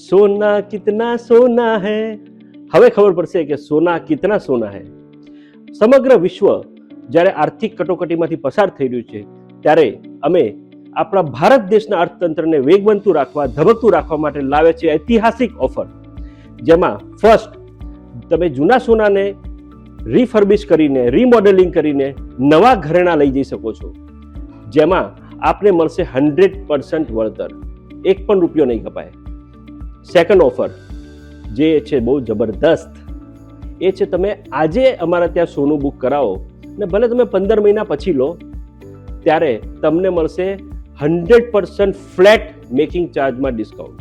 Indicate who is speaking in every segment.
Speaker 1: સોના કિતના સોના હૈ. હવે ખબર પડશે કે સોના કિતના સોના હૈ. સમગ્ર વિશ્વ જ્યારે આર્થિક કટોકટીમાંથી પસાર થઈ રહ્યું છે ત્યારે અમે આપણા ભારત દેશના અર્થતંત્રને વેગવંતું રાખવા, ધબકતું રાખવા માટે લાવે છે ઐતિહાસિક ઓફર, જેમાં ફર્સ્ટ તમે જૂના સોનાને રિફર્બિશ કરીને, રીમોડેલિંગ કરીને નવા ઘરેણાં લઈ જઈ શકો છો, જેમાં આપને મળશે 100% વળતર, એક પણ રૂપિયો નહીં કપાય. સેકન્ડ ઓફર જે છે બહુ જબરદસ્ત, એ છે તમે આજે અમારા ત્યાં સોનું બુક કરાવો ને ભલે તમે 15 મહિના પછી લો, ત્યારે તમને મળશે 100% ફ્લેટ મેકિંગ ચાર્જમાં ડિસ્કાઉન્ટ.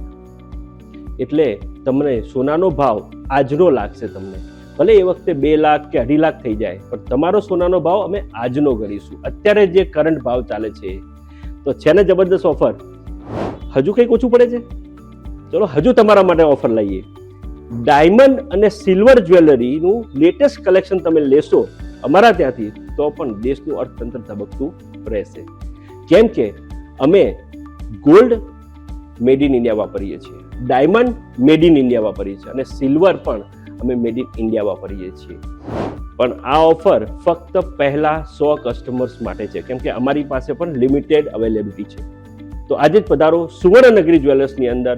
Speaker 1: એટલે તમને સોનાનો ભાવ આજનો લાગશે. તમને ભલે એ વખતે 2 લાખ કે 2.5 લાખ થઈ જાય, પણ તમારો સોનાનો ભાવ અમે આજનો ગણીશું, અત્યારે જે કરંટ ભાવ ચાલે છે. તો છે ને જબરદસ્ત ઓફર. હજુ કંઈક ઓછું પડે છે? ચલો હજુ તમારા માટે ઓફર લઈએ. ડાયમંડ અને સિલ્વર જ્વેલરીનું લેટેસ્ટ કલેક્શન તમે લેશો અમારા ત્યાંથી તો પણ દેશનું અર્થતંત્ર ધબકતું રહેશે. કેમ કે અમે ગોલ્ડ મેડ ઇન ઇન્ડિયા વાપરીએ છીએ, ડાયમંડ મેડ ઇન ઇન્ડિયા વાપરીએ છીએ અને સિલ્વર પણ અમે મેડ ઇન ઇન્ડિયા વાપરીએ છીએ. પણ આ ઓફર ફક્ત પહેલા 100 કસ્ટમર્સ માટે છે, કેમ કે અમારી પાસે પણ લિમિટેડ અવેલેબિલિટી છે. તો આજે જ પધારો સુવર્ણનગરી જ્વેલર્સની અંદર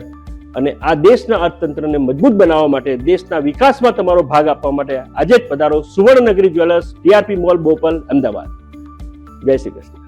Speaker 1: અને આ દેશના અર્થતંત્રને મજબૂત બનાવવા માટે, દેશના વિકાસમાં તમારો ભાગ આપવા માટે આજે જ પધારો Suvarnanagari jewellers, TRP mall, Bopal, Ahmedabad. જય શ્રી કૃષ્ણ.